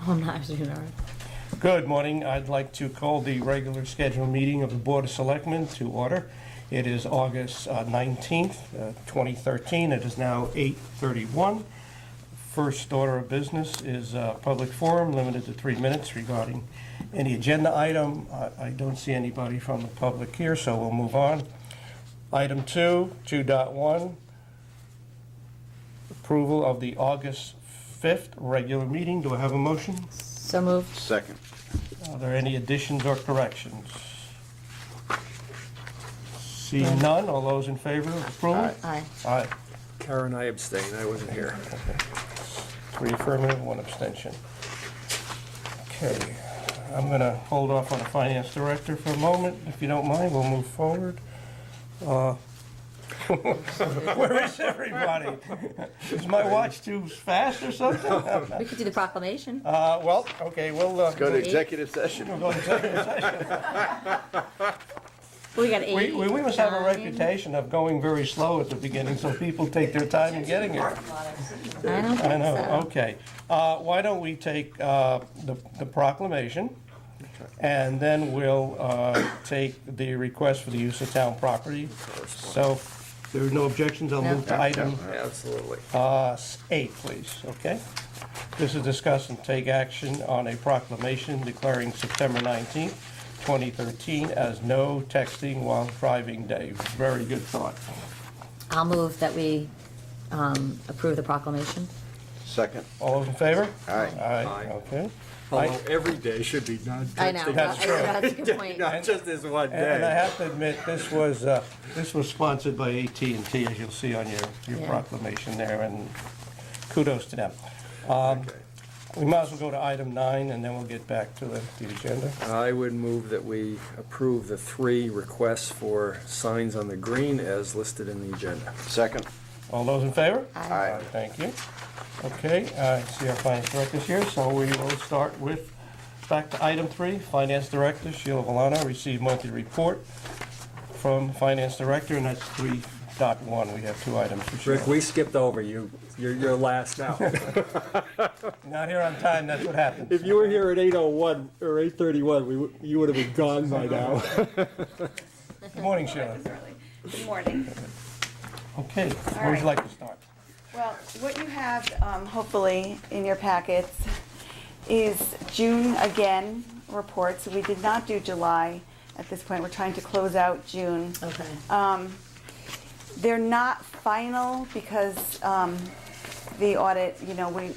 Oh, not, you know. Good morning. I'd like to call the regular scheduled meeting of the Board of Selectmen to order. It is August 19th, 2013. It is now 8:31. First order of business is public forum, limited to 3 minutes regarding any agenda item. I don't see anybody from the public here, so we'll move on. Item 2.1, approval of the August 5th regular meeting. Do I have a motion? So moved. Second. Are there any additions or corrections? See none, all those in favor of approval? Aye. Aye. Karen, I abstain. I wasn't here. 3 affirmative, 1 abstention. Okay, I'm going to hold off on the finance director for a moment. If you don't mind, we'll move forward. Where is everybody? Is my watch too fast or something? We could do the proclamation. Well, okay, we'll Go to executive session. we'll go to executive session. We got 8. We must have a 9. reputation of going very slow at the beginning, so people take their time in getting here. I don't I think know, so. okay. Why don't we take the proclamation, and then we'll take the request for the use of town property. So, if there are no objections, I'll No. move to item Absolutely. 8, please, okay? This is discuss and take action on a proclamation declaring September 19th, 2013 as No Texting While Driving Day. Very good thought. I'll move that we approve the proclamation. Second. All those in favor? Aye. Aye. Okay. Although every day should be non-texting. I know, That's true. that's a good point. Not just this one And I day. have to admit, this was sponsored by AT&T, as you'll see on your Yeah. proclamation there, and kudos to them. Okay. We might as well go to item 9, and then we'll get back to the agenda. I would move that we approve the 3 requests for signs on the green as listed in the agenda. Second. All those in favor? Aye. Thank you. Okay, I see our finance director's here, so we will start with, back to item 3. Finance Director Sheila Volano received monthly report from Finance Director, and that's 3.1. We have 2 items for Rick, Sheila. we skipped over you. You're last now. Not here on time, that's what happens. If you were here at 8:01 or 8:31, you would have been gone by now. Good morning, Sheila. Good morning. Okay, where would you like to start? Well, what you have, hopefully, in your packets is June again reports. We did not do July at this point. We're trying to close out June. Okay. They're not final because the audit,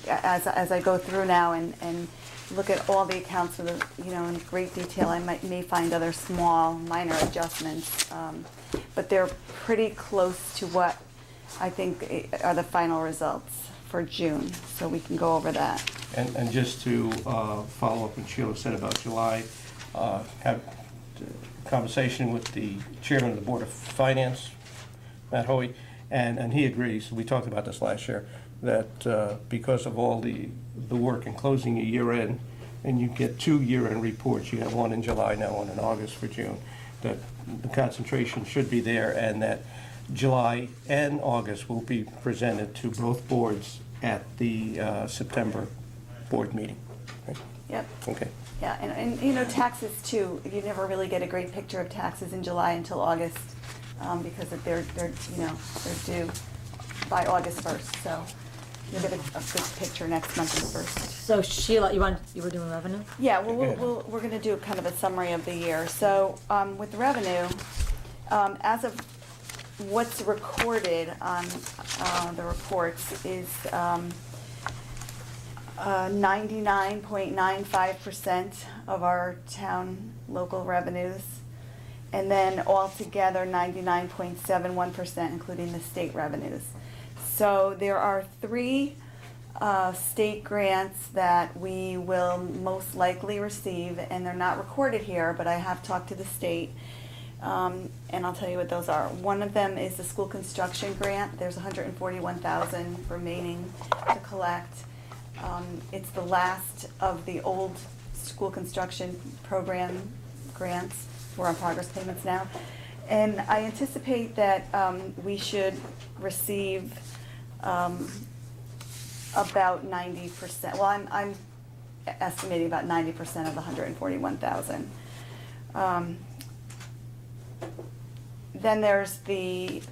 as I go through now and look at all the accounts in great detail, I may find other small, minor adjustments. But they're pretty close to what I think are the final results for June, so we can go over that. And just to follow up what Sheila said about July, have a conversation with the chairman of the Board of Finance, Matt Hoey, and he agrees, we talked about this last year, that because of all the work in closing a year end, and you get 2 year-end reports, you have one in July now, one in August for June, that the concentration should be there, and that July and August will be presented to both boards at the September board meeting. Right? Yep. Okay. Yeah, and taxes too. You never really get a great picture of taxes in July until August because they're due by August 1st. So you'll get a good picture next month on the 1st. So Sheila, you were doing revenue? Yeah, well, we're going to do kind of a summary of the year. So with revenue, as of what's recorded on the reports is 99.95% of our town local revenues, and then altogether 99.71%, including the state revenues. So there are 3 state grants that we will most likely receive, and they're not recorded here, but I have talked to the state, and I'll tell you what those are. One of them is the school construction grant. There's $141,000 remaining to collect. It's the last of the old school construction program grants. We're on progress payments now. And I anticipate that we should receive about 90%. Well, estimating about 90% of the 141,000. Then there's the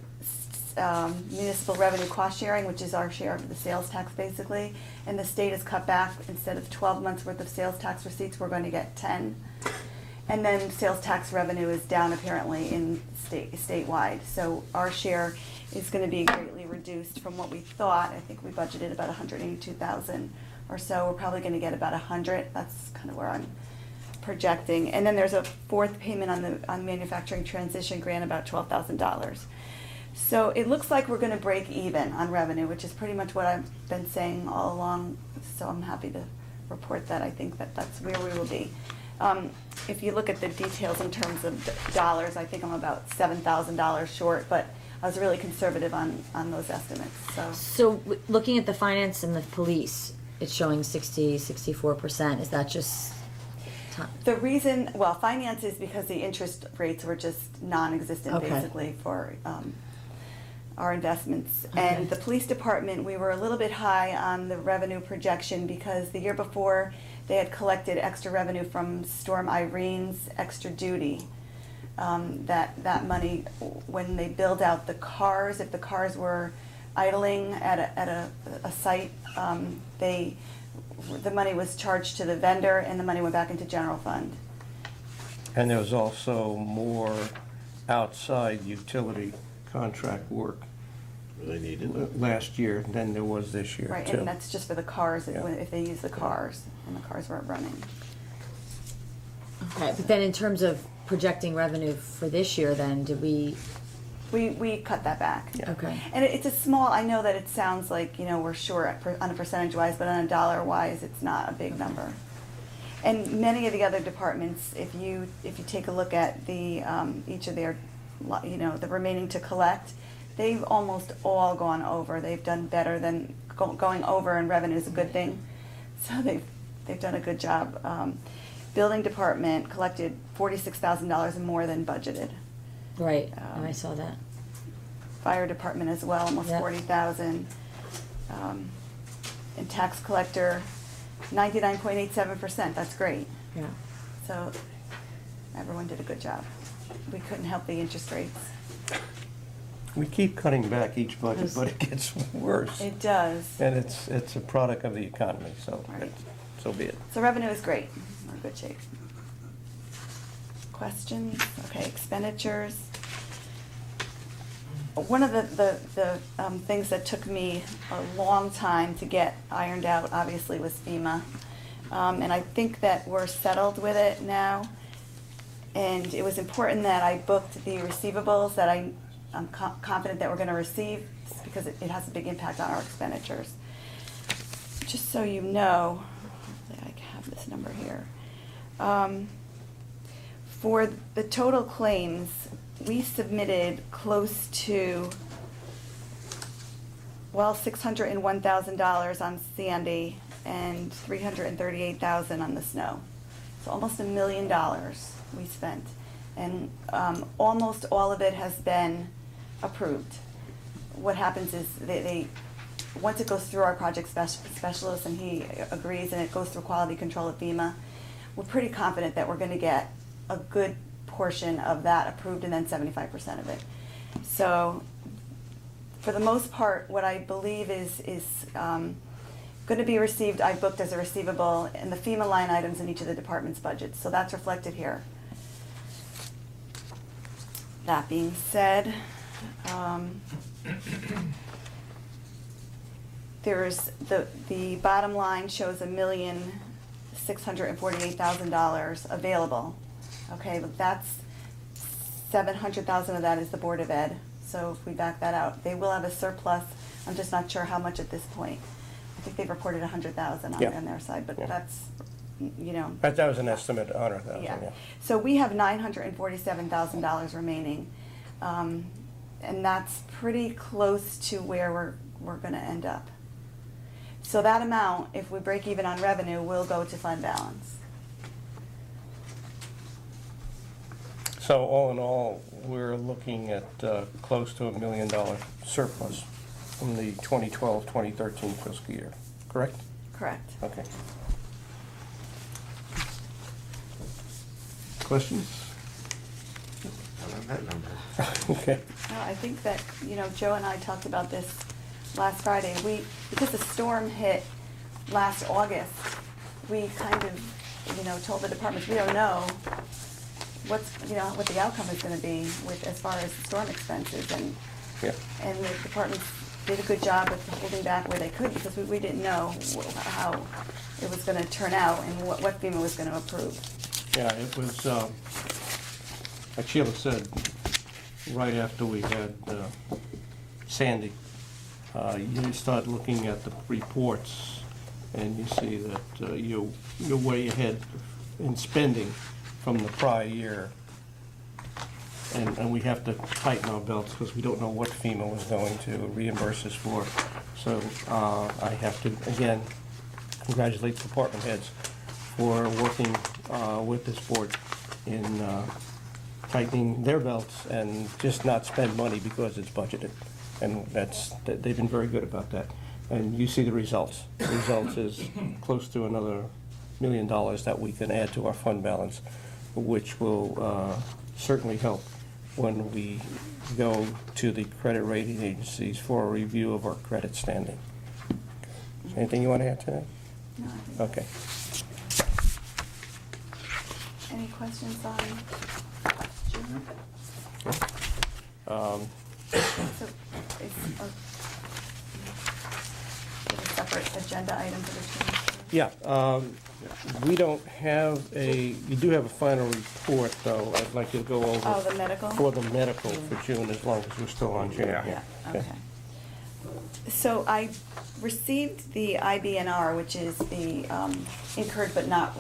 municipal revenue cost sharing, which is our share of the sales tax basically. And the state has cut back, instead of 12 months worth of sales tax receipts, we're going to get 10. And then sales tax revenue is down apparently in statewide. So our share is going to be greatly reduced from what we thought. I think we budgeted about 182,000 or so. We're probably going to get about 100. That's kind of where I'm projecting. And then there's a fourth payment on manufacturing transition grant, about $12,000. So it looks like we're going to break even on revenue, which is pretty much what I've been saying all along. So I'm happy to report that. I think that that's where we will be. If you look at the details in terms of dollars, I think I'm about $7,000 short, but I was really conservative on those estimates. So looking at the finance and the police, it's showing 64%. Is that just The reason, well, finance is because the interest rates were just non-existent Okay. basically for our investments. Okay. And the police department, we were a little bit high on the revenue projection because the year before they had collected extra revenue from Storm Irene's extra duty. That money, when they billed out the cars, if the cars were idling at a site, the money was charged to the vendor and the money went back into general fund. And there was also more outside utility contract work They needed it. last year than there was this year, Right, too. and that's just for the cars, Yeah. if they use the cars, and the cars weren't running. okay? But then in terms of projecting revenue for this year, then did we? We cut that back. Yeah. Okay. And it's a small, I know that it sounds like, we're short on a percentage wise, but on a dollar wise, it's not a big number. And many of the other departments, if you take a look at the, each of their, the remaining to collect, they've almost all gone over. They've done better than, going over in revenue is a good thing. So they've done a good job. Building department collected $46,000 more than budgeted. Right, and I saw that. Fire department as well, almost Yep. 40,000. And tax collector, 99.87%, that's great. Yeah. So everyone did a good job. We couldn't help the interest rates. We keep cutting back each budget, Yes. but it gets worse. It does. And it's a product of the economy, so Right. so be it. So revenue is great. We're in good shape. Questions? Okay, expenditures. One of the things that took me a long time to get ironed out, obviously, was FEMA. And I think that we're settled with it now. And it was important that I booked the receivables that I'm confident that we're going to receive, because it has a big impact on our expenditures. Just so you know, I have this number here. For the total claims, we submitted close to, $601,000 on Sandy and $338,000 on the snow. So almost $1 million we spent. And almost all of it has been approved. What happens is they once it goes through our project specialist and he agrees and it goes through quality control at FEMA, we're pretty confident that we're going to get a good portion of that approved and then 75% of it. So for the most part, what I believe is going to be received, I booked as a receivable in the FEMA line items in each of the department's budgets. So that's reflected here. That being said, there's the bottom line shows $1,648,000 available. Okay, but that's $700,000 of that is the Board of Ed. So if we back that out, they will have a surplus. I'm just not sure how much at this point. I think they've reported $100,000 Yeah. on their side, but Yeah. that's, That was an estimate, 100,000, yeah. yeah. So we have $947,000 remaining, and that's pretty close to where we're going to end up. So that amount, if we break even on revenue, will go to fund balance. So all in all, we're looking at close to $1 million surplus from the 2012-2013 fiscal year, correct? Correct. Okay. Questions? Not on that number. Okay. No, I think that, Joe and I talked about this last Friday. Because the storm hit last August, we kind of, told the departments, we don't know what the outcome is gonna be with, as far as the storm expenses. Yeah. And the departments did a good job of holding back where they could, because we didn't know how it was gonna turn out and what FEMA was gonna approve. Yeah, it was, like Sheila said, right after we had Sandy, you start looking at the reports and you see that you're way ahead in spending from the prior year. And we have to tighten our belts because we don't know what FEMA was going to reimburse us for. So I have to, again, congratulate the department heads for working with this board in tightening their belts and just not spend money because it's budgeted. And they've been very good about that. And you see the results. The results is close to another $1 million that we can add to our fund balance, which will certainly help when we go to the credit rating agencies for a review of our credit standing. Anything you want to add to that? No, I think- Okay. Any questions on June? So, is a separate agenda item for the change? Yeah, we don't have you do have a final report, though. I'd like you to go over. Oh, the medical? For the medical for June, as long as we're still on June. Yeah, okay. So I received the IBNR, which is the incurred but not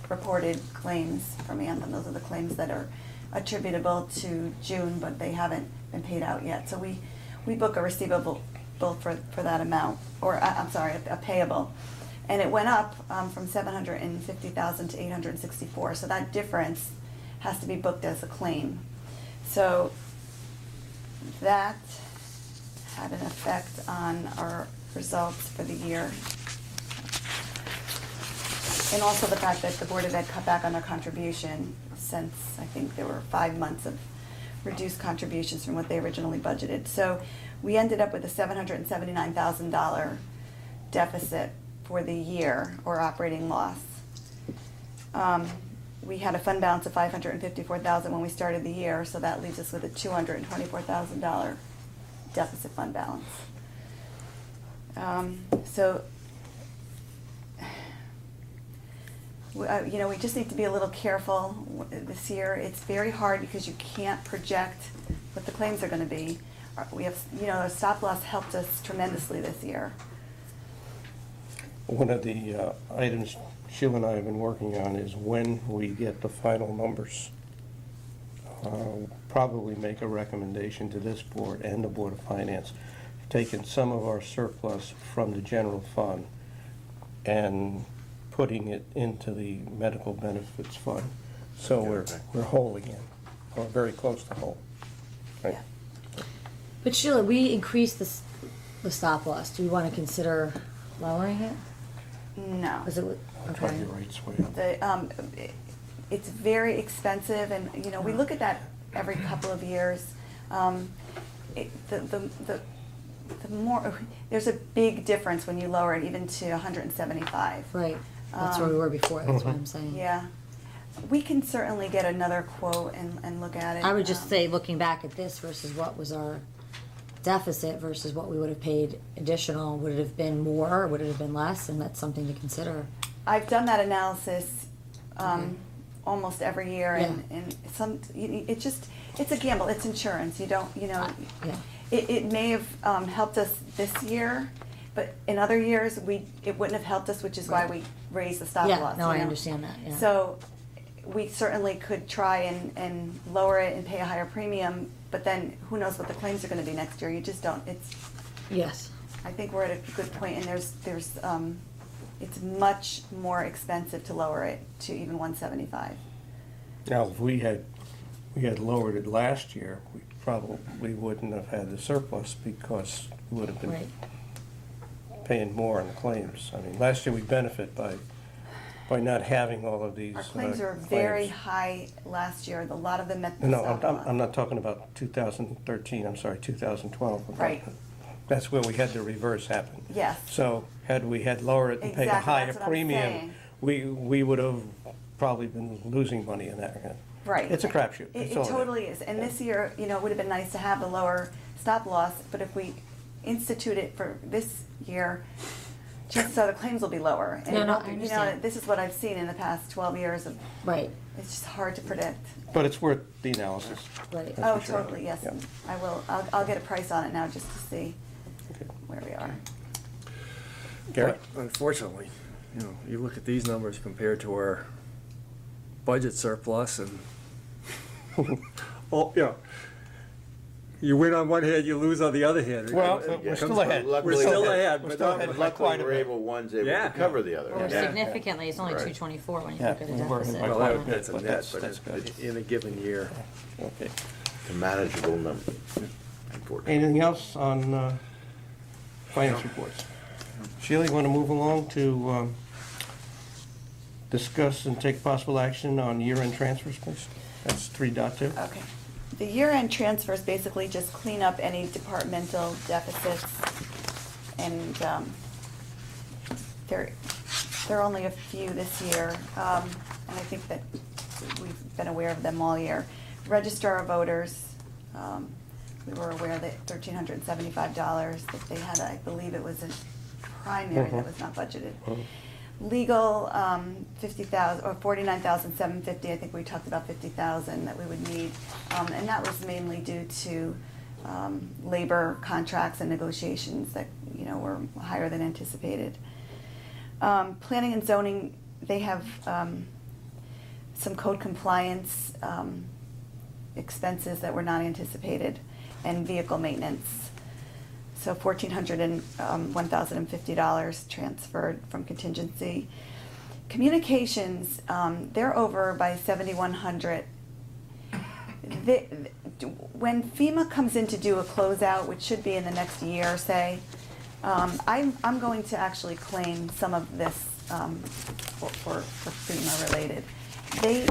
reported claims from Anthem. Those are the claims that are attributable to June, but they haven't been paid out yet. So we book a receivable for that amount, or I'm sorry, a payable. And it went up from 750,000 to 864. So that difference has to be booked as a claim. So that had an effect on our results for the year. And also the fact that the Board of Ed cut back on their contribution, since I think there were 5 months of reduced contributions from what they originally budgeted. So we ended up with a $779,000 deficit for the year, or operating loss. We had a fund balance of $554,000 when we started the year, so that leaves us with a $224,000 deficit fund balance. We just need to be a little careful this year. It's very hard because you can't project what the claims are going to be. We have, a stop loss helped us tremendously this year. One of the items Sheila and I have been working on is when we get the final numbers, probably make a recommendation to this board and the Board of Finance, taking some of our surplus from the general fund and putting it into the medical benefits fund. So we're whole again, or very close to whole. Right? Yeah. But Sheila, we increased the stop loss. Do we want to consider lowering it? No. Is it okay? Your rates way up. It's very expensive, and we look at that every couple of years. The more there's a big difference when you lower it even to 175. Right. That's where we were before. That's what I'm saying. Yeah, we can certainly get another quote and look at it. I would just say, looking back at this versus what was our deficit versus what we would have paid additional, would it have been more or would it have been less? And that's something to consider. I've done that analysis almost every year, Yeah. and it's a gamble. It's insurance. You don't, Yeah. It may have helped us this year, but in other years it wouldn't have helped us, which is why we raised the stop Yeah, loss. no, I understand that, yeah. So we certainly could try and lower it and pay a higher premium, but then who knows what the claims are going to be next year? You just don't. Yes. I think we're at a good point, and there's it's much more expensive to lower it to even 175. Now, if we had lowered it last year, we probably wouldn't have had the surplus because we would have been Right. paying more on the claims. I mean, last year we benefit by by not having all of these Our claims were very claims. high last year, a lot of them met the No, stop I'm loss. not talking about 2013, I'm sorry, 2012. Right. That's where we had the reverse happen. Yes. So had we had lowered it and paid a Exactly, higher that's what I'm premium, saying. we would have probably been losing money in that. Right. It's a crapshoot. It That's all totally is. And this year, you know, it would have been nice to have the lower stop loss, but if we institute it for this year, just so the claims will be lower. And No, it no, won't I be- understand. this is what I've seen in the past 12 years of, Right, it's just hard to predict. But it's worth the analysis. right. That's Oh, for sure. totally, yes. Yeah. I will, I'll get a price on it now just to see Okay. where we are. Gary? But unfortunately, you know, you look at these numbers compared to our budget surplus and, oh, you know, you win on one hand, you lose on the other hand. Well, It we're comes- still ahead. Luckily- We're still ahead, We're but still not- ahead by Luckily, quite a we're bit. able to Yeah. cover the other. Or Yeah. significantly, it's only Right. 224 when you Yeah, look at a we're working deficit. by Well, quite a that- bit, that's a but net, that's but good. in a given year. Okay. A manageable number, unfortunately. Anything else on finance reports? Sheila, you want to move along to discuss and take possible action on year-end transfers, please? That's 3.2. Okay. The year-end transfers basically just clean up any departmental deficits, and there are only a few this year, and I think that we've been aware of them all year. Registrar of voters, we were aware that $1,375 that they had, I believe it was a primary that was not budgeted. Legal, 50,000, or 49,750, I think we talked about 50,000 that we would need. And that was mainly due to labor contracts and negotiations that, you know, were higher than anticipated. Planning and zoning, they have some code compliance expenses that were not anticipated, and vehicle maintenance. So $1,400 and $1,050 transferred from contingency. Communications, they're over by $7,100. When FEMA comes in to do a closeout, which should be in the next year, say, I'm going to actually claim some of this for FEMA related. They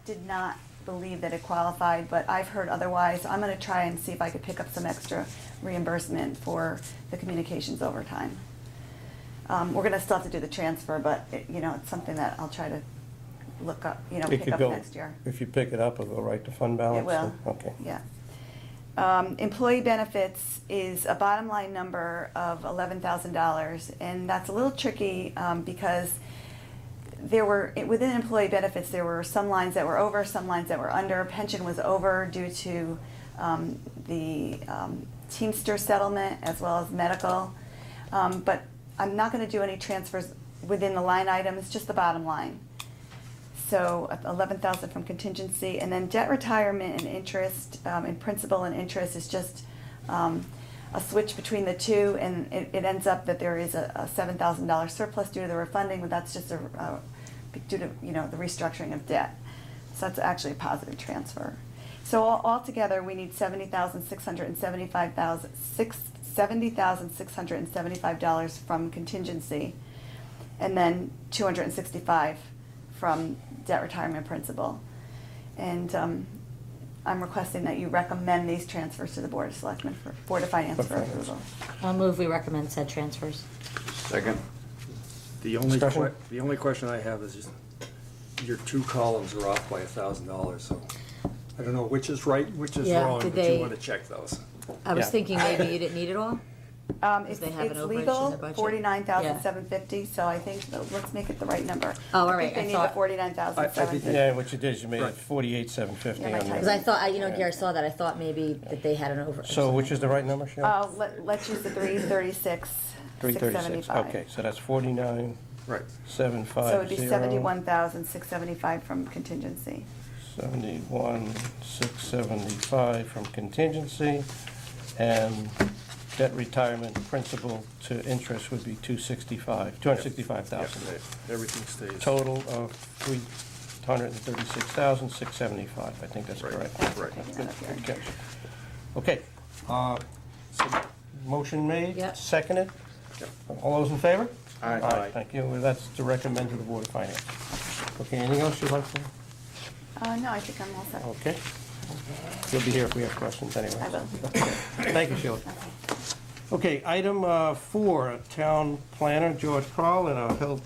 did not believe that it qualified, but I've heard otherwise. I'm going to try and see if I could pick up some extra reimbursement for the communications overtime. We're going to still have to do the transfer, but you know, it's something that I'll try to look up, you know, It pick could up go, next year. if you pick it up, it'll go right to fund balance? It will. Okay. Yeah. Employee benefits is a bottom line number of $11,000, and that's a little tricky because there were, within employee benefits, there were some lines that were over, some lines that were under. Pension was over due to the Teamster settlement as well as medical. But I'm not going to do any transfers within the line item, it's just the bottom line. So 11,000 from contingency, and then debt retirement and interest, and principal and interest is just a switch between the two, and it ends up that there is a $7,000 surplus due to the refunding, but that's just due to, you know, the restructuring of debt. So that's actually a positive transfer. So altogether, we need $70,675 from contingency, and then $265 from debt retirement principal. And I'm requesting that you recommend these transfers to the Board of Selectmen, for Board of Finance for approval. I'll move we recommend said transfers. Second. The only Discussion? the only question I have is just, your two columns are off by $1,000, so I don't know which is right, which is Yeah, wrong, did but they- you want to check those. I was Yeah. thinking maybe you didn't need it all? It's they have an it's overage in legal, their budget? $49,750, so I think, let's make it the right number. Oh, all I right, think they I need thought- the $49,750. Yeah, what you did is you made it Right. 48,750 Yeah, my on typo. Because I the, thought, you know, Gary saw that, I thought maybe that they had an over. so which is the right number, Sheila? Let's use the 336, 336, 675. okay, so that's 49,750. Right. So it'd be 71,675 from contingency. 71,675 from contingency, and debt retirement principal to interest would be 265,000. Everything stays. Total of 336,675, I think that's Right. correct. Right. Taking that up here. Good catch. Okay, motion made, Yep. seconded, Yep. all those in favor? Aye. Thank you. Well, that's to recommend to the Board of Finance. Okay, anything else you'd like to? No, I think I'm all set. Okay. You'll be here if we have questions anyway. I will. Thank you, Sheila. Okay, item 4, Town Planner George Kroll and our Health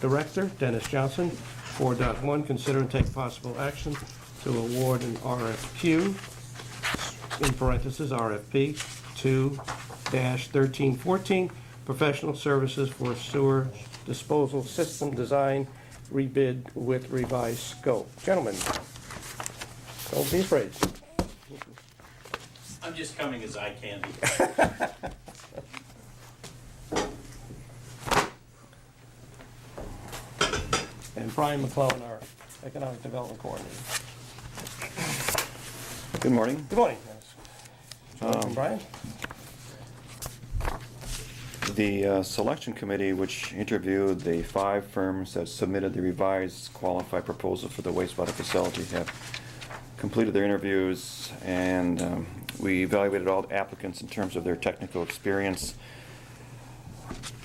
Director Dennis Johnson. 4.1, consider and take possible action to award an RFQ, in parentheses, RFP 2-1314, professional services for sewer disposal system design, rebid with revised scope. Gentlemen, don't be afraid. I'm just coming as eye candy. And Brian McClellan, our Economic Development Coordinator. Good morning. Good morning. Welcome, Brian. The selection committee, which interviewed the 5 firms that submitted the revised qualified proposal for the wastewater facility, have completed their interviews, and we evaluated all the applicants in terms of their technical experience,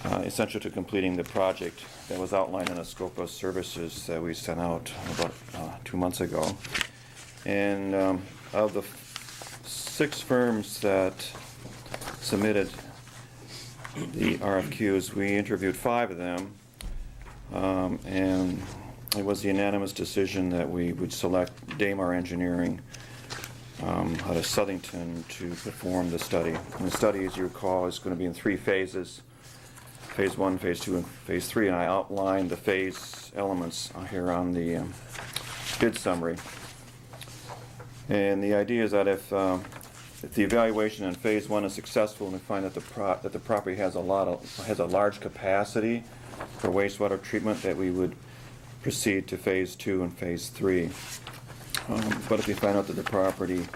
essential to completing the project that was outlined in a scope of services that we sent out about 2 months ago. And of the 6 firms that submitted the RFQs, we interviewed 5 of them, and it was the unanimous decision that we would select Damar Engineering out of Southington to perform the study. And the study, as you recall, is going to be in 3 phases. Phase 1, Phase 2, and Phase 3, and I outlined the phase elements here on the bid summary. And the idea is that if the evaluation in Phase 1 is successful and we find that the property has a large capacity for wastewater treatment, that we would proceed to Phase 2 and Phase 3. But if we find out that the property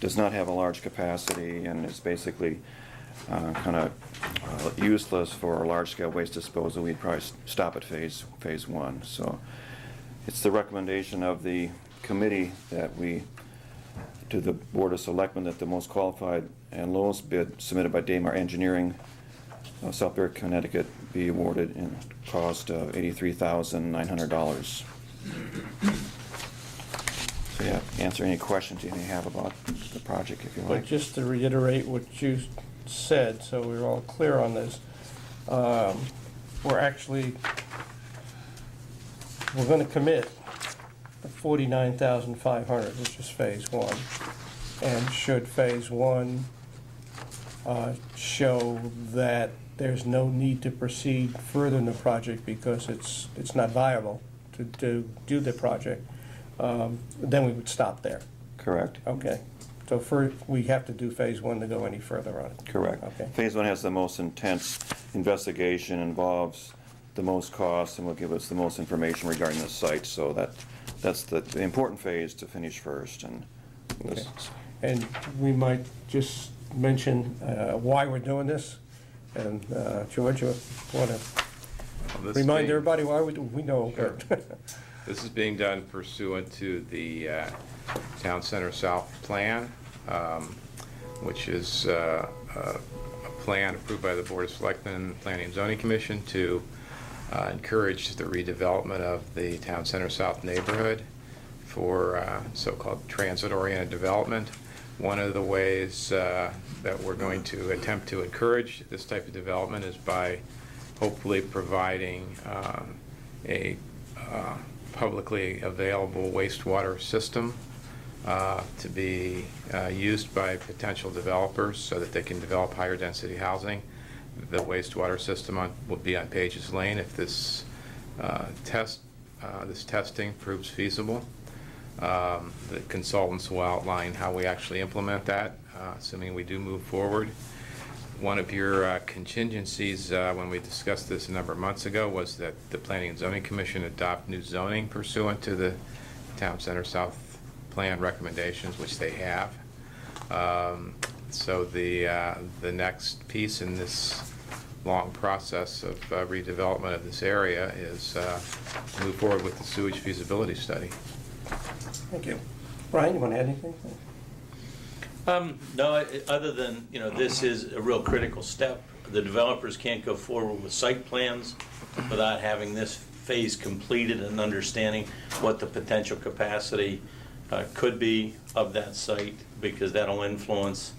does not have a large capacity and is basically kind of useless for large-scale waste disposal, we'd probably stop at Phase 1. So it's the recommendation of the committee that we, to the Board of Selectmen, that the most qualified and lowest bid submitted by Damar Engineering of Southbury, Connecticut, be awarded in cost of $83,900. So yeah, answer any questions you may have about the project if you But like. just to reiterate what you said, so we're all clear on this, we're going to commit $49,500, which is Phase 1. And should Phase 1 show that there's no need to proceed further in the project because it's not viable to do the project, then we would stop there. Correct. Okay. So first, we have to do Phase 1 to go any further on it. Correct. Okay. Phase 1 has the most intense investigation, involves the most costs, and will give us the most information regarding the site. So that's the important phase to finish first. And Okay. And we might just mention why we're doing this. And George, you want to remind everybody why we know. Sure. This is being done pursuant to the Town Center South Plan, which is a plan approved by the Board of Selectmen and Planning and Zoning Commission to encourage the redevelopment of the Town Center South neighborhood for so-called transit-oriented development. One of the ways that we're going to attempt to encourage this type of development is by hopefully providing a publicly available wastewater system to be used by potential developers so that they can develop higher density housing. The wastewater system will be on Pages Lane if this testing proves feasible. The consultants will outline how we actually implement that, assuming we do move forward. One of your contingencies when we discussed this a number of months ago was that the Planning and Zoning Commission adopt new zoning pursuant to the Town Center South Plan recommendations, which they have. So the next piece in this long process of redevelopment of this area is move forward with the sewage feasibility study. Thank you. Brian, you want to add anything? No, other than, this is a real critical step the developers can't go forward with site plans without having this phase completed and understanding what the potential capacity could be of that site, because that'll influence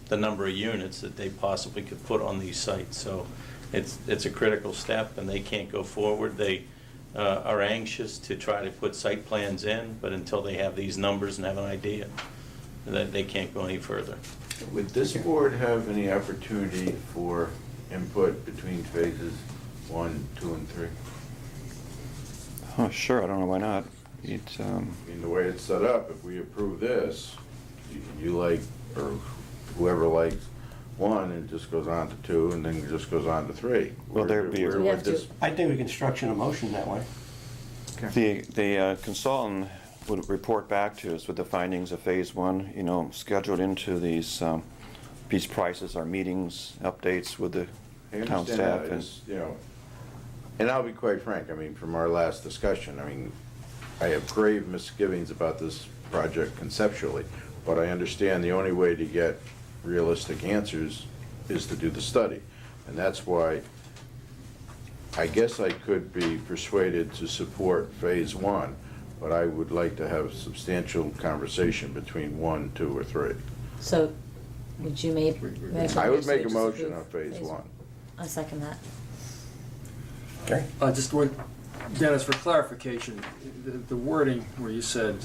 the number of units that they possibly could put on these sites. So it's a critical step, and they can't go forward. They are anxious to try to put site plans in, but until they have these numbers and have an idea, that they can't go any further. Would this board have any opportunity for input between phases 1, 2, and 3? Oh, sure, I don't know why not. It's, I mean, the way it's set up, if we approve this, you like, or whoever likes 1, it just goes on to 2, and then it just goes on to 3. Well, there'd be a- Where We would have to- this- I think we can structure a motion that way. The consultant would report back to us with the findings of phase 1, you know, scheduled into these prices, our meetings, updates with the I town understand staff. that, And it's, you know, and I'll be quite frank, I mean, from our last discussion, I mean, I have grave misgivings about this project conceptually, but I understand the only way to get realistic answers is to do the study. And that's why I guess I could be persuaded to support phase 1, but I would like to have substantial conversation between 1, 2, or 3. So, would you make? I would make a just motion approve on phase 1. I second that. Okay. Just one, Dennis, for clarification, the wording where you said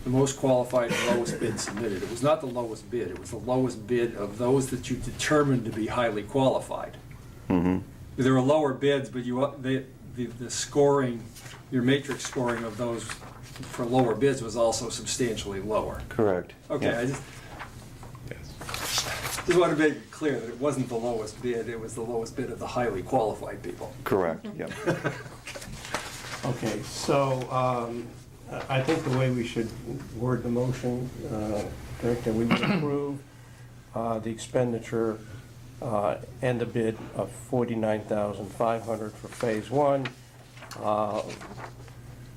the most qualified and lowest bid submitted, it was not the lowest bid, it was the lowest bid of those that you determined to be highly qualified. Mhm. There were lower bids, but the scoring, your matrix scoring of those for lower bids was also substantially lower. Correct. Okay, Yeah. I just want to make it clear that it wasn't the lowest bid, it was the lowest bid of the highly qualified people. Correct, yep. Okay, so I think the way we should word the motion, Rick, that we would approve the expenditure and the bid of $49,500 for phase 1,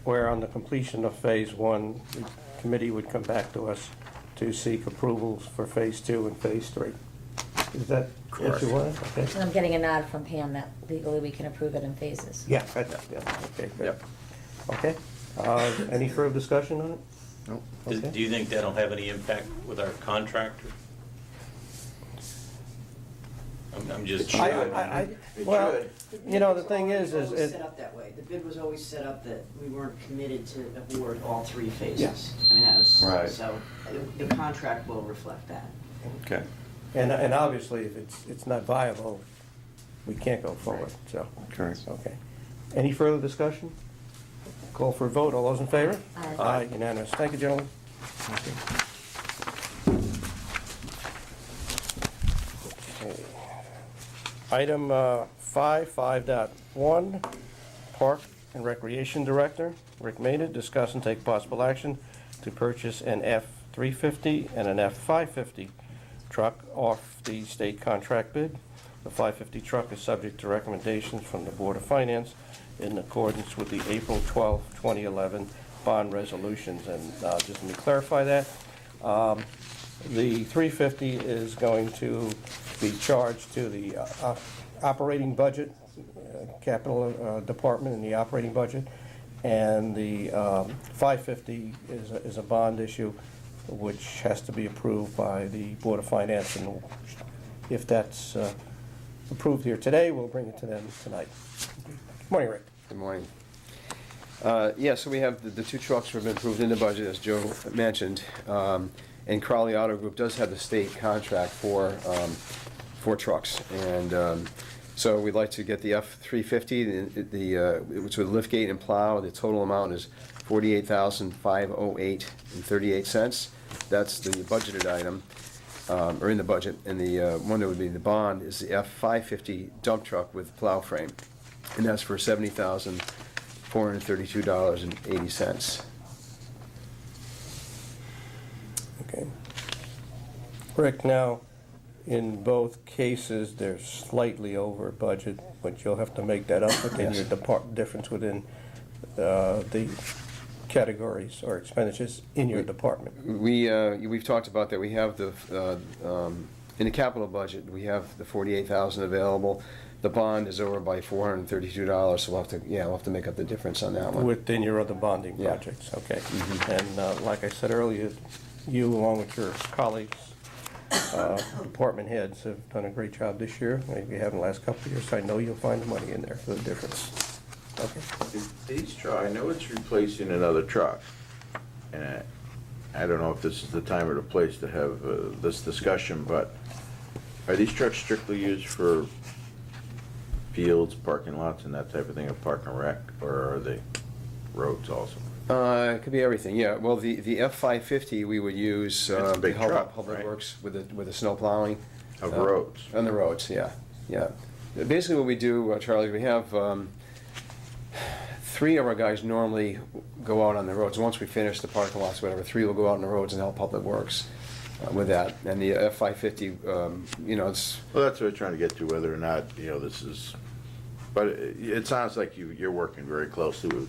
where on the completion of phase 1, the committee would come back to us to seek approvals for phase 2 and phase 3. Is that what you want? Okay. And I'm getting a nod from Pam that legally we can approve it in phases. Yeah, okay, good. Yep. Okay, any further discussion on it? No. Okay. Do you think that'll have any impact with our contractor? I'm just. Well, should. you know, the thing It is was always it, set up that way. The bid was always set up that we weren't committed to award all 3 phases. Yes. I mean, that was, Right. so the contract will reflect that. Okay. and obviously, if it's not viable, we can't go forward, so. Correct. Okay. Any further discussion? Call for a vote, all those in favor? Aye. Aye, unanimous. Thank you, gentlemen. Okay. Item 5.1, Park and Recreation Director, Rick Maynard, discuss and take possible action to purchase an F-350 and an F-550 truck off the state contract bid. The 550 truck is subject to recommendations from the Board of Finance in accordance with the April 12, 2011 bond resolutions. And just let me clarify that. The 350 is going to be charged to the operating budget, capital department in the operating budget, and the 550 is a bond issue which has to be approved by the Board of Finance, and if that's approved here today, we'll bring it to them tonight. Good morning, Rick. Good morning. Yeah, so we have the 2 trucks that have been approved in the budget, as Joe mentioned. And Crowley Auto Group does have the state contract for trucks. And so we'd like to get the F-350, which with liftgate and plow. The total amount is $48,508.38. That's the budgeted item, or in the budget. And the one that would be the bond is the F-550 dump truck with plow frame. And that's for $70,432.80. Okay. Rick, now, in both cases, they're slightly over budget, but you'll have to make that up within Yes. your difference within the categories or expenditures in your department. We've talked about that. We have the in the capital budget, we have the 48,000 available. The bond is over by $432, so we'll have to make up the difference on that one. Within your other bonding Yeah. projects, okay. And like I said earlier, you along with your colleagues, department heads have done a great job this year. If you have in the last couple of years, I know you'll find the money in there for the difference. Okay. These truck, I know it's replacing another truck, and I don't know if this is the time or the place to have this discussion, but are these trucks strictly used for fields, parking lots, and that type of thing, a park and rec, or are they roads also? It could be everything, yeah. Well, the F-550 we would use It's a to big help out truck, Public right? Works with the snow plowing. Of roads? On the roads, yeah, yeah. Basically what we do, Charlie, we have 3 of our guys normally go out on the roads. Once we finish the parking lots, whatever, 3 will go out on the roads and help Public Works with that. And the F-550, you know, it's, Well, that's what I'm trying to get to, whether or not, this is, but it sounds like you're working very closely with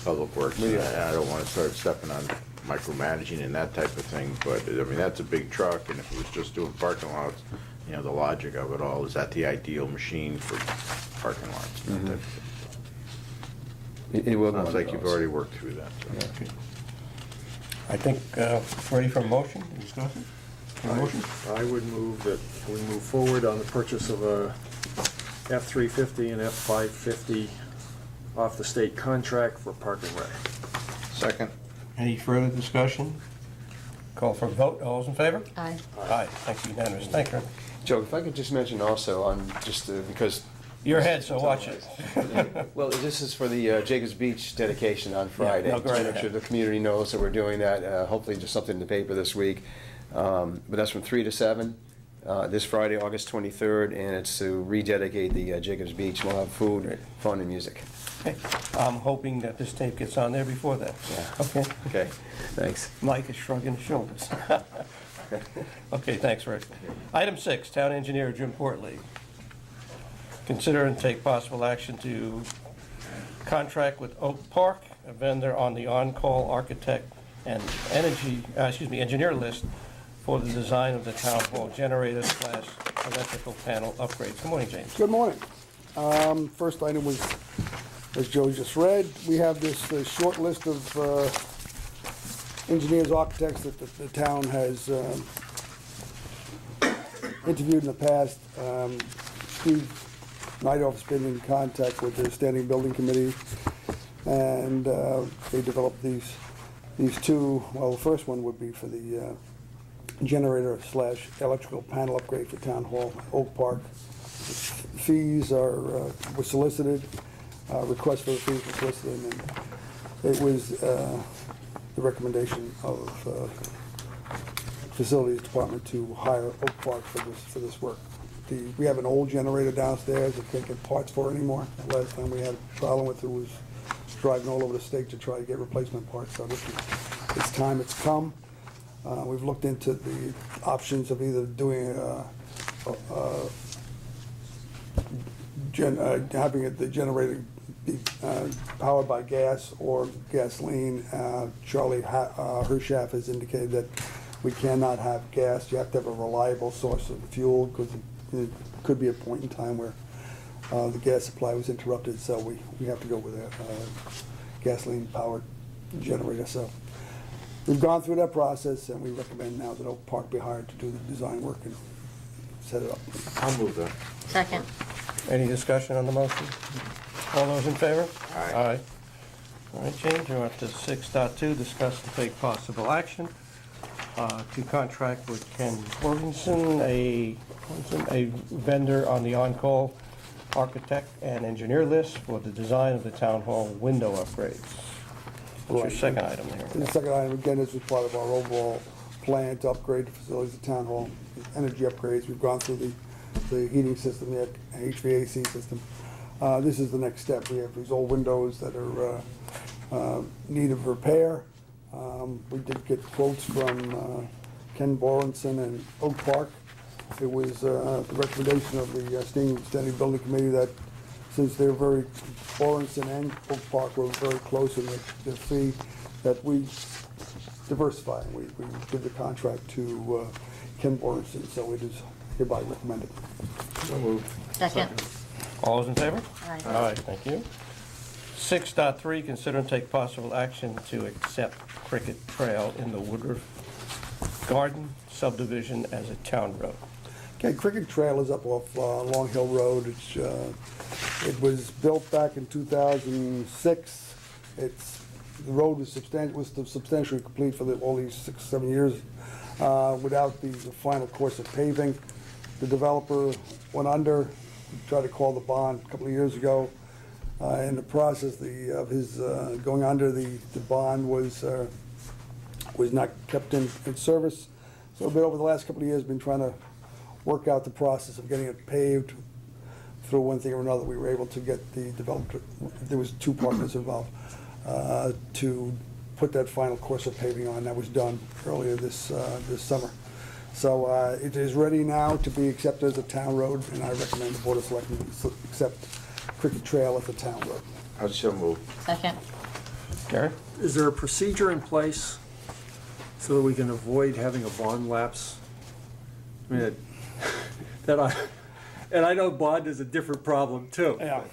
Public Works. We are. And I don't want to start stepping on micromanaging and that type of thing, but, I mean, that's a big truck, and if it was just doing parking lots, the logic of it all, is that the ideal machine for parking lots? And that type of thing. it will go on Sounds the like you've roads. already worked through that. so. Okay. I think, ready for a motion, discussion? A motion? I would move that we move forward on the purchase of a F-350 and F-550 off the state contract for Park and Rec. Second? Any further discussion? Call for a vote, all those in favor? Aye. Aye, thank you, unanimous, thank you. Joe, if I could just mention also on just because. Your head, so watch it. Well, this is for the Jacobs Beach dedication on Friday. no, go right To make sure ahead. the community knows that we're doing that. Hopefully just something in the paper this week. But that's from 3 to 7, this Friday, August 23rd, and it's to rededicate the Jacobs Beach. We'll have food, fun, and music. Okay. I'm hoping that this tape gets on there before that. Yeah. Okay? Okay, thanks. Mike is shrugging his shoulders. Okay, thanks, Rick. Item 6, Town Engineer Jim Portley. Consider and take possible action to contract with Oak Park, a vendor on the on-call architect and engineer list for the design of the town hall generator / electrical panel upgrades. Good morning, James. Good morning. First item was, as Joe just read, we have this short list of engineers, architects that the town has interviewed in the past. Steve Nightoff's been in contact with the Standing Building Committee, and they developed these 2. Well, the first one would be for the generator / electrical panel upgrade for Town Hall, Oak Park. Fees were solicited, request for the fees were solicited, and it was the recommendation of Facilities Department to hire Oak Park for this work. We have an old generator downstairs that can't get parts for anymore. Last time we had a problem with it was driving all over the state to try to get replacement parts, so it's time it's come. We've looked into the options of either doing having the generator be powered by gas or gasoline. Charlie Hershaft has indicated that we cannot have gas. You have to have a reliable source of fuel, because it could be a point in time where the gas supply was interrupted, so we have to go with a gasoline-powered generator. So we've gone through that process, and we recommend now that Oak Park be hired to do the design work and set it up. I'll move that. Second. Any discussion on the motion? All those in favor? Aye. Aye. All right, James, we're up to 6.2, discuss and take possible action to contract with Ken Jorgensen, a vendor on the on-call architect and engineer list for the design of the town hall window upgrades. What's your second item And here? the second item, again, is part of our overall plan to upgrade the facilities of Town Hall, energy upgrades. We've gone through the heating system, the HVAC system. This is the next step. We have these old windows that are need of repair. We did get quotes from Ken Borenson and Oak Park. It was the recommendation of the Standing Building Committee that since they're very, Borenson and Oak Park were very close in the fee, that we diversify. We did the contract to Ken Borenson, so it is hereby recommended. So moved. Second. All those in favor? Aye. Aye, thank you. 6.3, consider and take possible action to accept Cricket Trail in the Woodruff Garden subdivision as a town road. Okay, Cricket Trail is up off Long Hill Road. It was built back in 2006. The road was substantially complete for all these 6, 7 years without the final course of paving. The developer went under, tried to call the bond a couple of years ago. In the process of his going under, the bond was not kept in service. So a bit over the last couple of years, been trying to work out the process of getting it paved. Through one thing or another, we were able to get the developer, there was 2 partners involved, to put that final course of paving on. That was done earlier this summer. So it is ready now to be accepted as a town road, and I recommend the Board of Selectmen accept Cricket Trail as a town road. I so moved. Second. Gary? Is there a procedure in place so that we can avoid having a bond lapse? I mean, and I know bond is a different problem too. Yeah.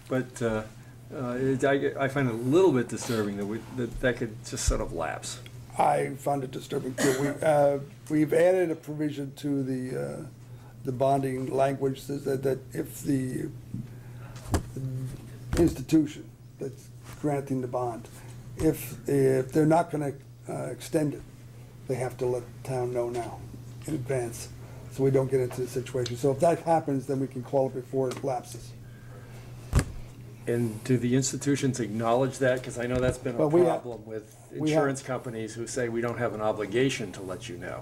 But I find it a little bit disturbing that could just sort of lapse. I found it disturbing too. We've added a provision to the bonding language that if the institution that's granting the bond, if they're not going to extend it, they have to let the town know now in advance, so we don't get into the situation. So if that happens, then we can call it before it lapses. And do the institutions acknowledge that? Because I know that's been a Well, we have- problem with we have- insurance companies who say we don't have an obligation to let you know.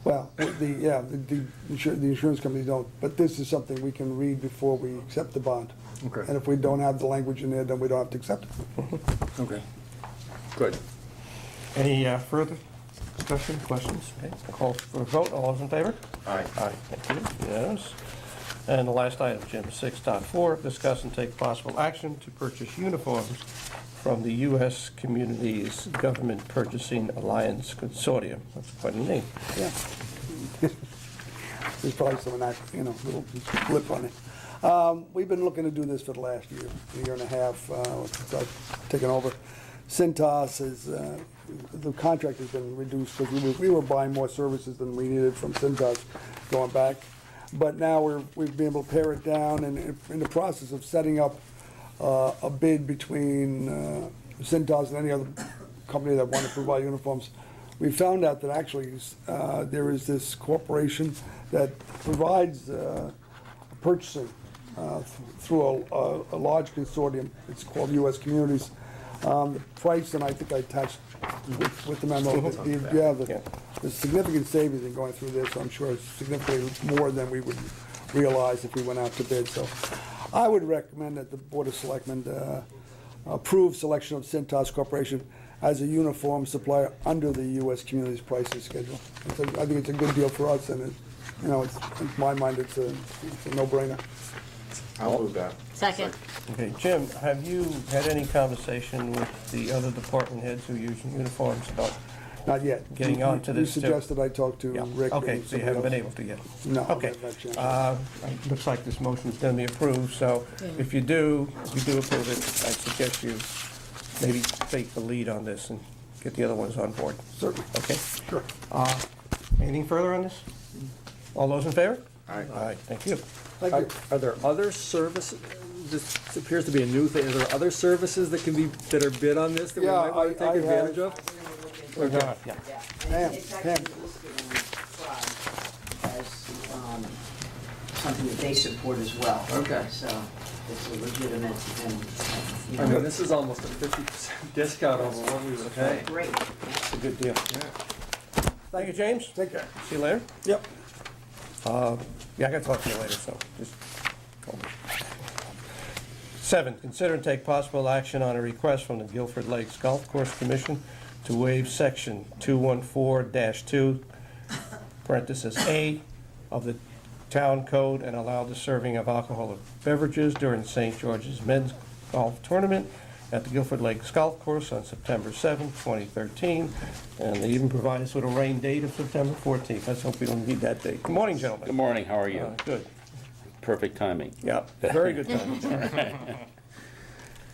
Well, the insurance companies don't, but this is something we can read before we accept the bond. Okay. And if we don't have the language in there, then we don't have to accept it. Okay. Good. Any further discussion, questions? Okay, I'll call for a vote. All those in favor? Aye. Aye, thank you. Yes. And the last item, Jim, 6.4, discuss and take possible action to purchase uniforms from the U.S. Communities Government Purchasing Alliance Consortium. That's quite a name. Yeah. There's probably some, little blip on it. We've been looking to do this for the last year and a half, since I've taken over. Cintas is, the contract has been reduced because we were buying more services than we needed from Cintas going back. But now we've been able to pare it down, and in the process of setting up a bid between Cintas and any other company that wanted to provide uniforms, we found out that actually there is this corporation that provides purchasing through a large consortium. It's called U.S. Communities. The price, and I think I attached with the memo, the significant savings in going through this. I'm sure it's significantly more than we would realize if we went out to bid. So I would recommend that the Board of Selectmen approve selection of Cintas Corporation as a uniform supplier under the U.S. Communities pricing schedule. I think it's a good deal for us, and in my mind, it's a no-brainer. I'll move that. Second. Okay, Jim, have you had any conversation with the other department heads who use uniforms about? Not yet. Getting on to this, too. You suggested I talk to Yeah. Rick. Okay, and so you haven't been somebody able to else. yet? No. Okay. I've not changed. Looks like this motion is going to be approved, so if you do approve it, I suggest you maybe take the lead on this and get the other ones on board. Certainly. Okay? Sure. Anything further on this? All those in favor? Aye. Aye, thank you. Thank you. Are there other services, this appears to be a new thing, are there other services that are bid on this that we Yeah, might want to I take have- advantage of? Or not, yeah. Yeah, Pam, and it's actually Pam. listed on the slide as something that they support as well. Okay. So it's a legitimate and, I mean, this is almost a 50% discount over what we would pay. great. It's a good deal. Thank you, James. Take care. See you later. Yep. Yeah, I gotta talk to you later, so just call me. 7, consider and take possible action on a request from the Guilford Lakes Golf Course Commission to waive section 214-2, parenthesis A, of the town code and allow the serving of alcoholic beverages during St. George's Men's Golf Tournament at the Guilford Lakes Golf Course on September 7th, 2013. And they even provide us with a rain date of September 14th. Let's hope we don't need that date. Good morning, gentlemen. Good morning, how are you? Good. Perfect timing. Yeah, very good time.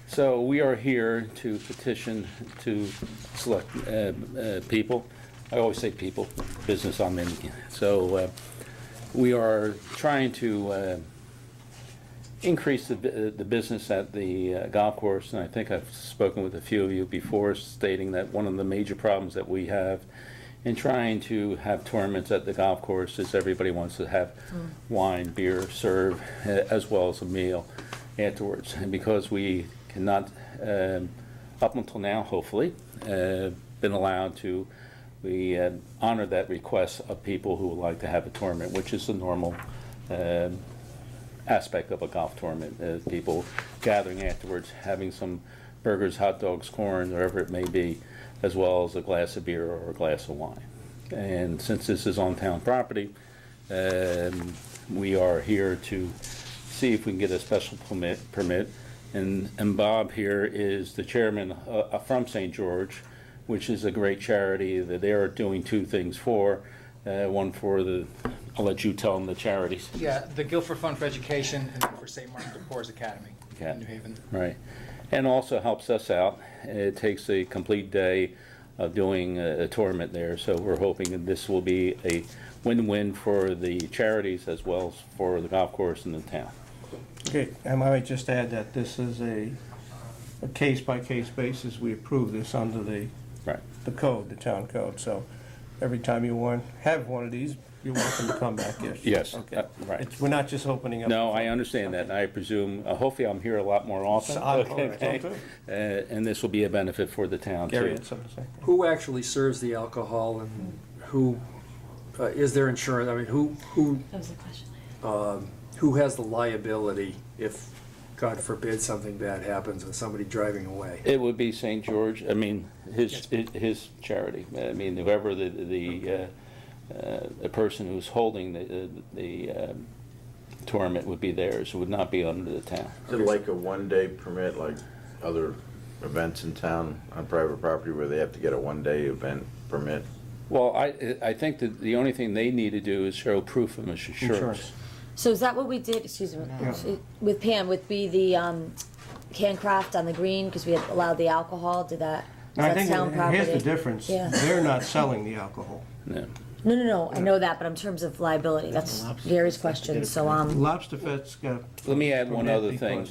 So we are here to petition to select people. I always say people, business I'm in. So we are trying to increase the business at the golf course, and I think I've spoken with a few of you before, stating that one of the major problems that we have in trying to have tournaments at the golf course is everybody wants to have wine, beer served, as well as a meal afterwards. And because we cannot, up until now, hopefully, been allowed to, we honor that request of people who would like to have a tournament, which is the normal aspect of a golf tournament. People gathering afterwards, having some burgers, hot dogs, corn, whatever it may be, as well as a glass of beer or a glass of wine. And since this is on town property, we are here to see if we can get a special permit. And Bob here is the chairman from St. George, which is a great charity that they are doing two things for. One for the, I'll let you tell them the charities. Yeah, the Guilford Fund for Education and then for St. Martin de Porres Academy Yeah. in New Haven. Right. And also helps us out. It takes a complete day of doing a tournament there, so we're hoping that this will be a win-win for the charities as well as for the golf course in the town. Okay, and I might just add that this is a case-by-case basis. We approve this under the code, the town code. So every time you have one of these, you're welcome to come back. Yes, Okay. right. We're not just opening up. No, I understand that, and I presume, hopefully I'm here a lot more often. And this will be a benefit for the town, too. Gary had something to say. Who actually serves the alcohol and who, is there insurance? I mean, That was the question. who has the liability if, God forbid, something bad happens with somebody driving away? It would be St. George, I mean, his charity. I mean, whoever the person who's holding the tournament would be theirs. It would not be under the town. Is it like a one-day permit, like other events in town on private property where they have to get a one-day event permit? Well, I think that the only thing they need to do is show proof of insurance. So is that what we did, excuse me, with Pam, would be the handcraft on the green, because we had allowed the alcohol, did that, Now, I is that think town property? here's the difference. Yeah. They're not selling the alcohol. No. No, I know that, but in terms of liability, that's Gary's question, so, Lobster Fest's got. Let me add one permit other thing.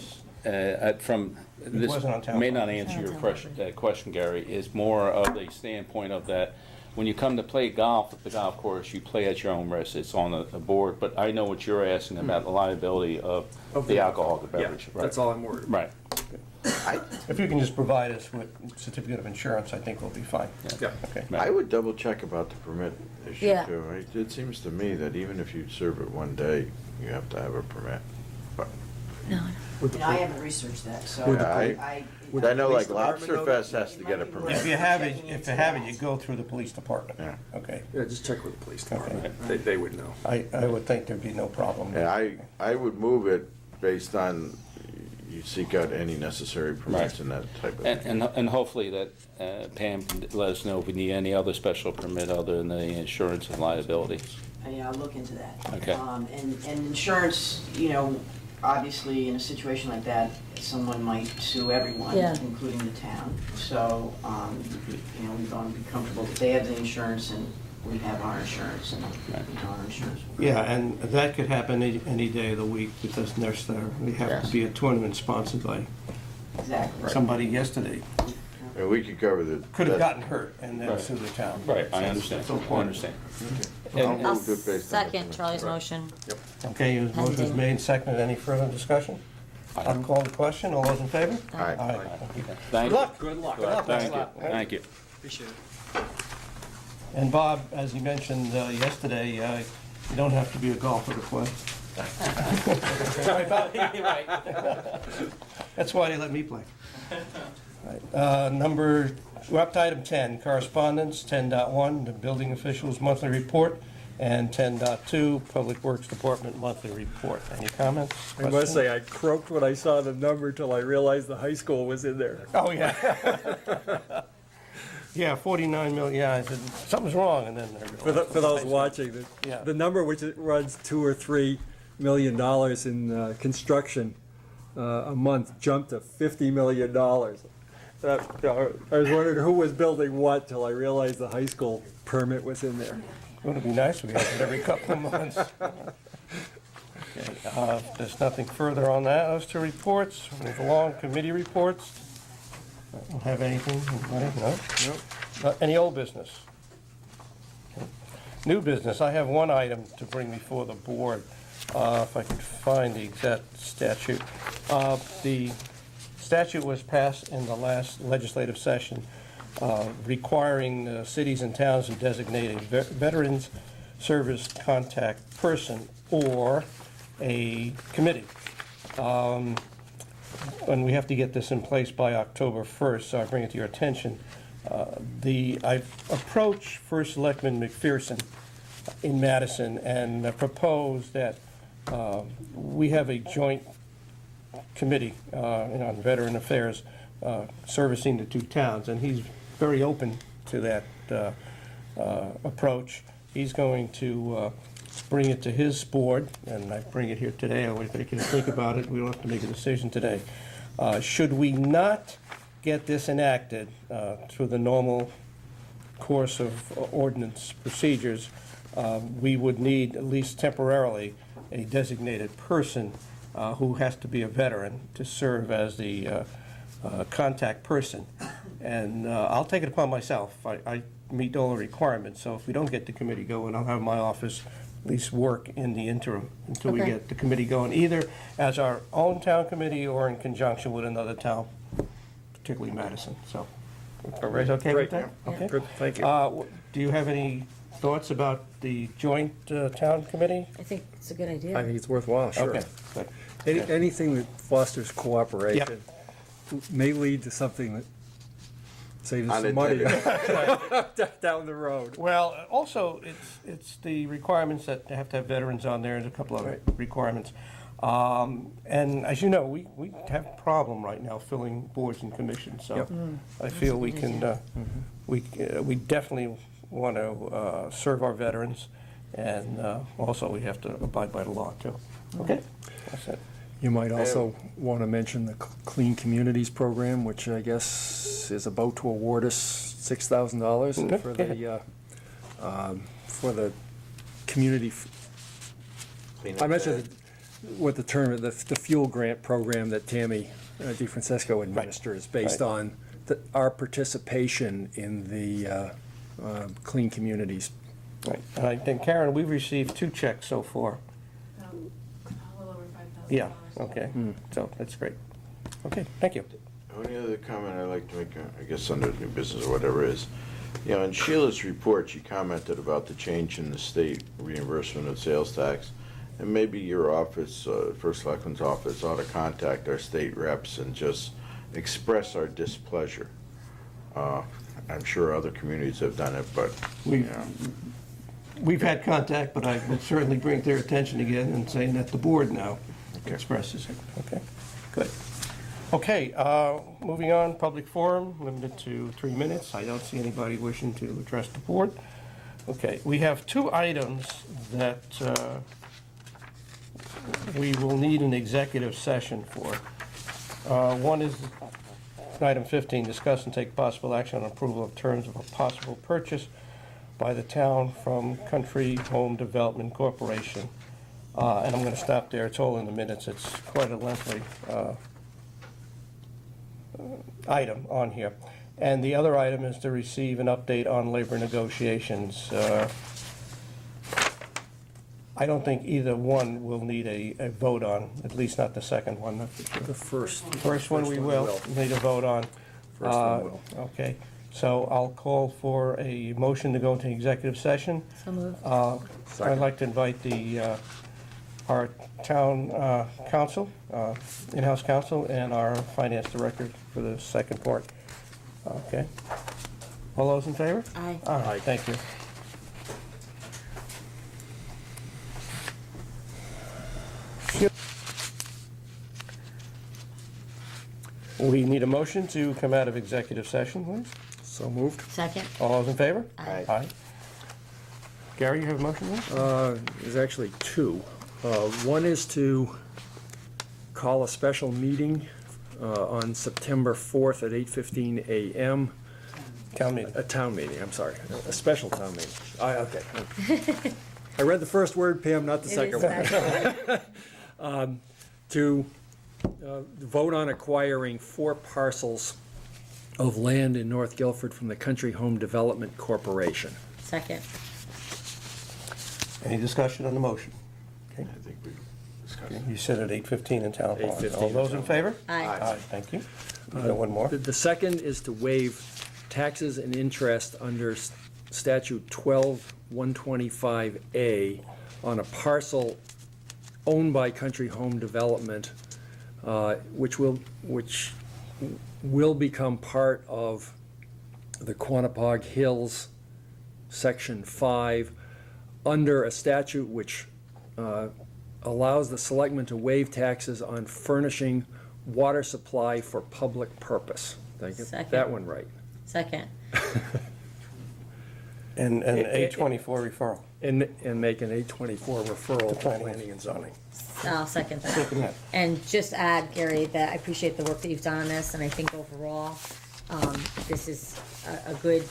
because This wasn't on town may not property. answer your question, Gary, is more of the standpoint of that when you come to play golf at the golf course, you play at your own risk. It's on a board, but I know what you're asking about the liability of the alcoholic beverage. Yeah, that's all I'm worried about. Right. If you can just provide us with certificate of insurance, I think we'll be fine. Yeah. Okay. Right. I would double check about the permit issue Yeah. too. It seems to me that even if you serve it one day, you have to have a permit. But no, And I haven't researched that, so Would the I. I know like Lobster Fest has to get a If permit. you have it, you go through the police department. Yeah. Okay. Yeah, just check with the police department. They would know. I would think there'd be no problem. And I would move it based on you seek out any necessary permits Right. and that type of thing. And hopefully that Pam can let us know if we need any other special permit other than the insurance and liability. Yeah, I'll look into that. Okay. And insurance, obviously, in a situation like that, someone might sue everyone, Yeah. including the town. So, we want to be comfortable that they have the insurance and we have our insurance and, our insurance. Yeah, and that could happen any day of the week because there's we have to be a tournament sponsored by Exactly. somebody yesterday. And we could cover the. Could have gotten hurt and then sue the town. Right, I understand. So I important. understand. I'll I'll move it based on the second permit. Charlie's motion. Okay, your motion is Pending. made, seconded. Any further discussion? I'll call the question. All those in favor? Aye. Thank you. Thank Good luck. Good luck. Good luck. Thank you, thank you. Appreciate it. And Bob, as you mentioned yesterday, you don't have to be a golfer to play. Right, Bob? That's why they let me play. Right, we're up to item 10, correspondence, 10.1, the building officials' monthly report And 10.2, Public Works Department monthly report. Any comments? I must questions? say, I croaked when I saw the number till I realized the high school was in there. Oh, yeah. Yeah, 49 million, yeah, I said, something's wrong, and then I realized. For those watching, Yeah. the number which it runs $2 or $3 million in construction a month jumped to $50 million. I was wondering who was building what till I realized the high school permit was in there. Wouldn't it be nice if we had it every couple of months? Okay, there's nothing further on that. Those two reports. Move along, committee reports. Don't have anything? Anybody? No? Any old business? Okay. New business. I have one item to bring before the board, if I could find the exact statute. The statute was passed in the last legislative session requiring cities and towns to designate a Veterans Service Contact Person or a committee. And we have to get this in place by October 1st, so I bring it to your attention. I approached First Selectman McPherson in Madison and proposed that we have a joint committee on veteran affairs servicing the two towns, and he's very open to that approach. He's going to bring it to his board, and I bring it here today. I want to think about it. We don't have to make a decision today. Should we not get this enacted through the normal course of ordinance procedures, we would need, at least temporarily, a designated person who has to be a veteran to serve as the contact person. And I'll take it upon myself. I meet all the requirements, so if we don't get the committee going, I'll have my office at least work in the interim until we Okay. get the committee going, either as our own town committee or in conjunction with another town, particularly Madison. So, everybody's okay with that? Yeah. Okay. Good, thank you. Do you have any thoughts about the joint town committee? I think it's a good idea. I think it's worthwhile, sure. Okay, good. Anything that fosters cooperation may lead to something that saves us some money down the road. Well, also, it's the requirements that they have to have veterans on there, and a couple other requirements. And as you know, we have a problem right now filling boards and commissions, so Yep. I feel we can, we definitely want to serve our veterans, and also we have to abide by the law, too. Okay? That's it. You might also want to mention the Clean Communities Program, which I guess is about to award us $6,000 for the community. I mentioned what the term, the fuel grant program that Tammy DeFrancesco administers based on our participation in the Clean Communities. Right. And I think, Karen, we've received 2 checks so far. A little over $5,000. Yeah, okay. So that's great. Okay, thank you. Only other comment I'd like to make, I guess under new business or whatever is, you know, in Sheila's report, she commented about the change in the state reimbursement of sales tax. And maybe your office, First Selectman's office, ought to contact our state reps and just express our displeasure. I'm sure other communities have done it, but, you know. We've had contact, but I will certainly bring it to their attention again and saying that the board now expresses it. Okay, good. Okay, moving on, public forum, limited to 3 minutes. I don't see anybody wishing to address the board. Okay, we have 2 items that we will need an executive session for. One is item 15, discuss and take possible action on approval of terms of a possible purchase by the town from Country Home Development Corporation. And I'm going to stop there. It's all in the minutes. It's quite a lengthy item on here. And the other item is to receive an update on labor negotiations. I don't think either one will need a vote on, at least not the second one. That's for sure. The first. First one we will need a vote on. First one will. Okay, so I'll call for a motion to go into executive session. So moved. I'd like to invite our town council, in-house council, and our finance director for the second part. Okay. All those in favor? Aye. All right, thank you. We need a motion to come out of executive session, please. So moved. Second? All those in favor? Aye. Aye. Gary, you have a motion, please? There's actually two. One is to call a special meeting on September 4th at 8:15 a.m. Town meeting. A town meeting, I'm sorry, a special town meeting. Okay. I read the first word, Pam, not the second one. To vote on acquiring 4 parcels of land in North Guilford from the Country Home Development Corporation. Second. Any discussion on the motion? Okay. I think we discussed. You said at 8:15 in town hall. 8:15 All those in favor? Aye. Aye, thank you. We got one more. The second is to waive taxes and interest under statute 12-125A on a parcel owned by Country Home Development, which will become part of the Quantapug Hills, Section 5, under a statute which allows the selectmen to waive taxes on furnishing water supply for public purpose. Did I get Second. that one right? Second. And A24 referral. And make an 824 referral to planning. planning and zoning. I'll second that. Second that. And just add, Gary, that I appreciate the work that you've done on this, and I think overall, this is a good,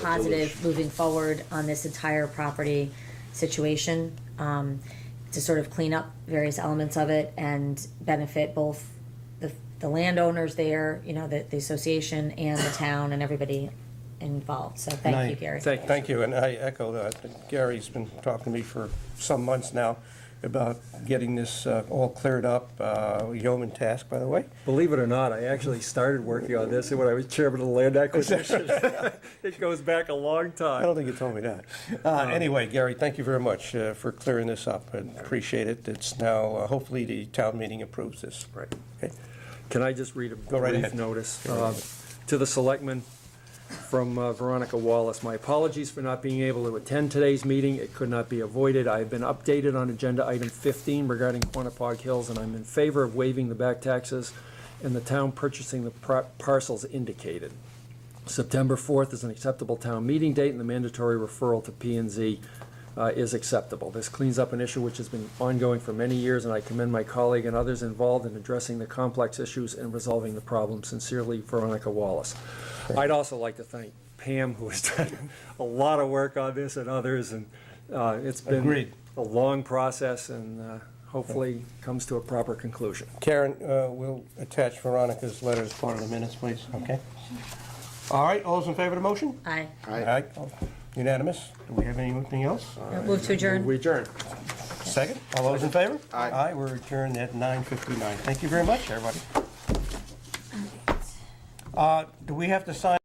positive moving forward on this entire property situation, to sort of clean up various elements of it and benefit both the landowners there, you know, the association and the town and everybody involved. So thank you, Gary. Thank you, and I echo that. Gary's been talking to me for some months now about getting this all cleared up. Yeoman task, by the way. Believe it or not, I actually started working on this when I was chairman of the land acquisition. It goes back a long I time. don't think you told me that. Anyway, Gary, thank you very much for clearing this up, and appreciate it. It's now, hopefully, the town meeting approves this. Right. Okay. Can I just read a right brief ahead. notice? Go right ahead. To the selectmen from Veronica Wallace, my apologies for not being able to attend today's meeting. It could not be avoided. I have been updated on agenda item 15 regarding Quantapug Hills, and I'm in favor of waiving the back taxes and the town purchasing the parcels indicated. September 4th is an acceptable town meeting date, and the mandatory referral to P&Z is acceptable. This cleans up an issue which has been ongoing for many years, and I commend my colleague and others involved in addressing the complex issues and resolving the problem. Sincerely, Veronica Wallace. I'd also like to thank Pam, who has done a lot of work on this, and others, and it's been Agreed. a long process, and hopefully comes to a proper conclusion. Karen, we'll attach Veronica's letter as part of the minutes, please, okay? All right, all those in favor of the motion? Aye. Aye. Unanimous. Do we have anything else? Move to adjourn. We adjourn. Second, all those in favor? Aye. Aye, we're adjourned at 9:59. Thank you very much, everybody. Do we have to sign?